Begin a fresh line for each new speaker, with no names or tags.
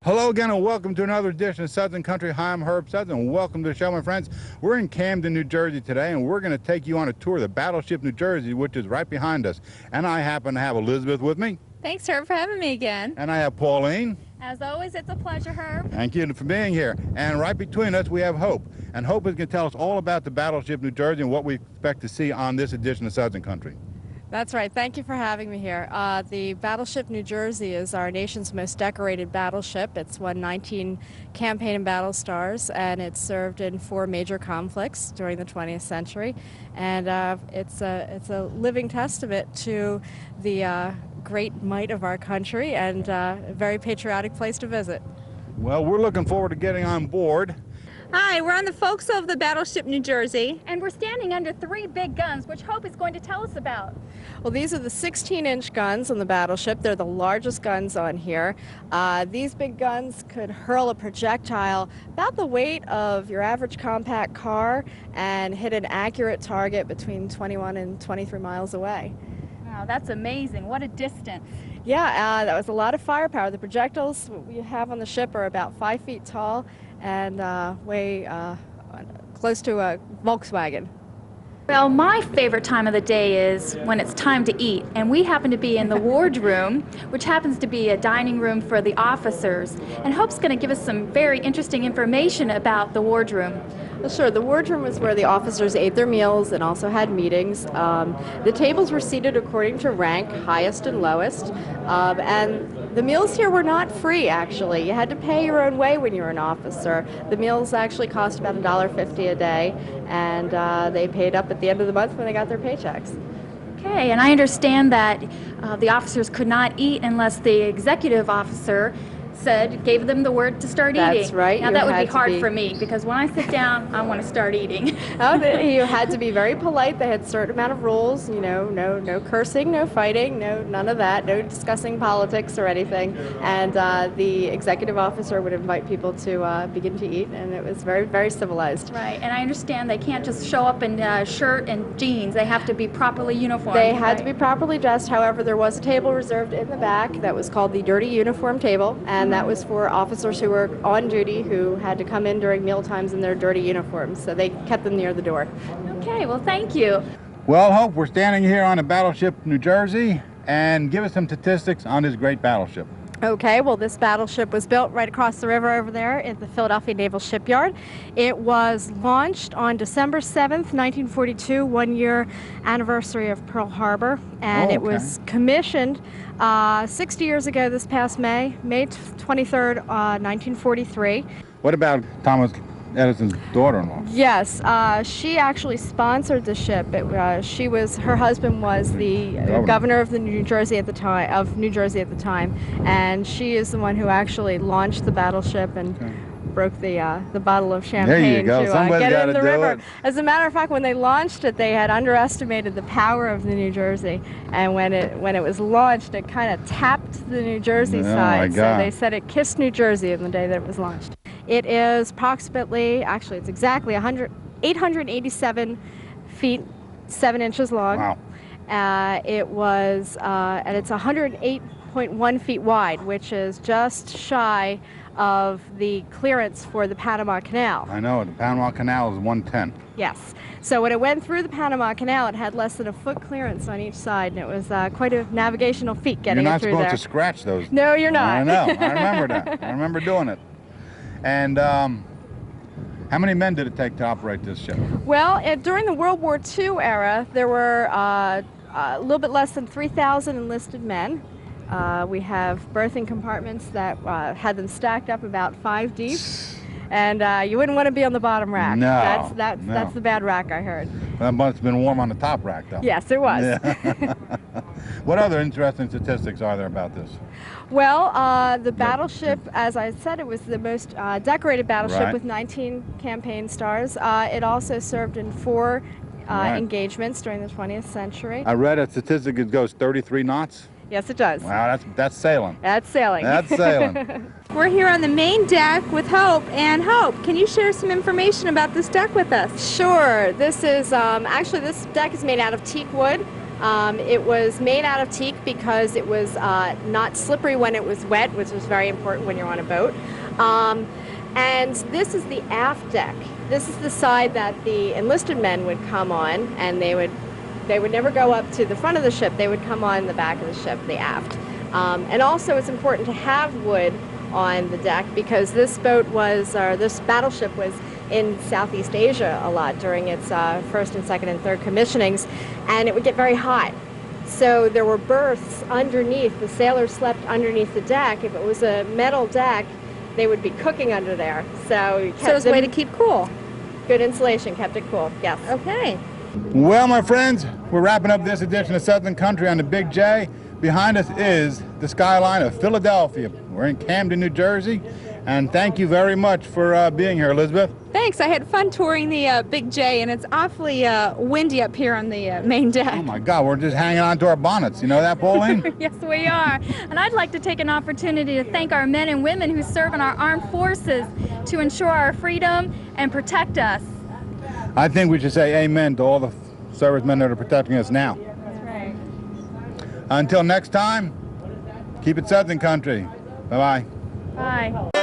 Hello again and welcome to another edition of Suds and Country. Hi, I'm Herb Suds and welcome to the show, my friends. We're in Camden, New Jersey today, and we're going to take you on a tour of the Battleship New Jersey, which is right behind us. And I happen to have Elizabeth with me.
Thanks, Herb, for having me again.
And I have Pauline.
As always, it's a pleasure, Herb.
Thank you for being here. And right between us, we have Hope. And Hope is going to tell us all about the Battleship New Jersey and what we expect to see on this edition of Suds and Country.
That's right. Thank you for having me here. The Battleship New Jersey is our nation's most decorated battleship. It's won 19 campaign and battle stars, and it's served in 4 major conflicts during the 20th century. And it's a living testament to the great might of our country, and a very patriotic place to visit.
Well, we're looking forward to getting on board.
Hi, we're on the forecastle of the Battleship New Jersey, and we're standing under 3 big guns, which Hope is going to tell us about.
Well, these are the 16-inch guns on the battleship. They're the largest guns on here. These big guns could hurl a projectile about the weight of your average compact car and hit an accurate target between 21 and 23 miles away.
Wow, that's amazing. What a distance.
Yeah, that was a lot of firepower. The projectiles we have on the ship are about 5 feet tall and weigh close to a Volkswagen.
Well, my favorite time of the day is when it's time to eat, and we happen to be in the Wardroom, which happens to be a dining room for the officers. And Hope's going to give us some very interesting information about the Wardroom.
Well, sure. The wardroom was where the officers ate their meals and also had meetings. The tables were seated according to rank, highest and lowest. And the meals here were not free, actually. You had to pay your own way when you were an officer. The meals actually cost about $1.50 a day, and they paid up at the end of the month when they got their paychecks.
Okay, and I understand that the officers could not eat unless the executive officer gave them the word to start eating.
That's right.
Now that would be hard for me, because when I sit down, I want to start eating.
You had to be very polite. They had a certain amount of rules. You know, no cursing, no fighting, none of that, no discussing politics or anything. And the executive officer would invite people to begin to eat, and it was very, very civilized.
Right, and I understand they can't just show up in shirt and jeans. They have to be properly uniformed.
They had to be properly dressed. However, there was a table reserved in the back that was called the dirty uniform table, and that was for officers who were on duty who had to come in during meal times in their dirty uniforms, so they kept them near the door.
Okay, well, thank you.
Well, Hope, we're standing here on the Battleship New Jersey, and give us some statistics on this great battleship.
Okay, well, this battleship was built right across the river over there at the Philadelphia Naval Shipyard. It was launched on December 7th, 1942, 1-year anniversary of Pearl Harbor, and It was commissioned 60 years ago this past May 23rd, 1943.
What about Thomas Edison's daughter-in-law?
Yes, she actually sponsored the ship. Her husband was the governor of New Jersey at the time, and she is the one who actually launched the battleship and broke the bottle of champagne to get it in the river. As a matter of fact, when they launched it, they had underestimated the power of the New Jersey, and when it was launched, it kind of tapped the New Jersey side. So they said it kissed New Jersey on the day that it was launched. It is approximately, actually it's exactly 887 feet 7 inches long.
Wow.
And it's 108.1 feet wide, which is just shy of the clearance for the Panama Canal.
I know, the Panama Canal is 110.
Yes. So when it went through the Panama Canal, it had less than a foot clearance on each side, and it was quite a navigational feat getting it through there.
You're not supposed to scratch those.
No, you're not.
I know, I remember that. I remember doing it. And how many men did it take to operate this ship?
Well, during the World War II era, there were a little bit less than 3,000 enlisted men. We have berthing compartments that had them stacked up about 5 deep, and you wouldn't want to be on the bottom rack.
No,
that's the bad rack, I heard.
That must have been warm on the top rack, though.
Yes, it was.
Yeah. What other interesting statistics are there about this?
Well, the battleship, as I said, it was the most decorated battleship with 19 campaign stars. It also served in 4 engagements during the 20th century.
I read a statistic it goes 33 knots.
Yes, it does.
Wow, that's sailing.
That's sailing.
That's sailing.
We're here on the main deck with Hope. And Hope, can you share some information about this deck with us?
Sure. This is, actually this deck is made out of teak wood. It was made out of teak because it was not slippery when it was wet, which was very important when you're on a boat. And this is the aft deck. This is the side that the enlisted men would come on, and they would never go up to the front of the ship. They would come on the back of the ship, the aft. And also it's important to have wood on the deck because this battleship was in Southeast Asia a lot during its first and second and third commissionings, and it would get very hot. So there were berths underneath. The sailors slept underneath the deck. If it was a metal deck, they would be cooking under there. So
it was a way to keep cool.
Good insulation, kept it cool, yes.
Okay.
Well, my friends, we're wrapping up this edition of Southern Country on the Big J. Behind us is the skyline of Philadelphia. We're in Camden, New Jersey, and thank you very much for being here, Elizabeth.
Thanks. I had fun touring the Big J, and it's awfully windy up here on the main deck.
Oh my God, we're just hanging on to our bonnets. You know that, Pauline?
Yes, we are. And I'd like to take an opportunity to thank our men and women who serve in our armed forces to ensure our freedom and protect us.
I think we should say amen to all the servicemen that are protecting us now.
That's right.
Until next time, keep it Southern Country. Bye-bye.
Bye.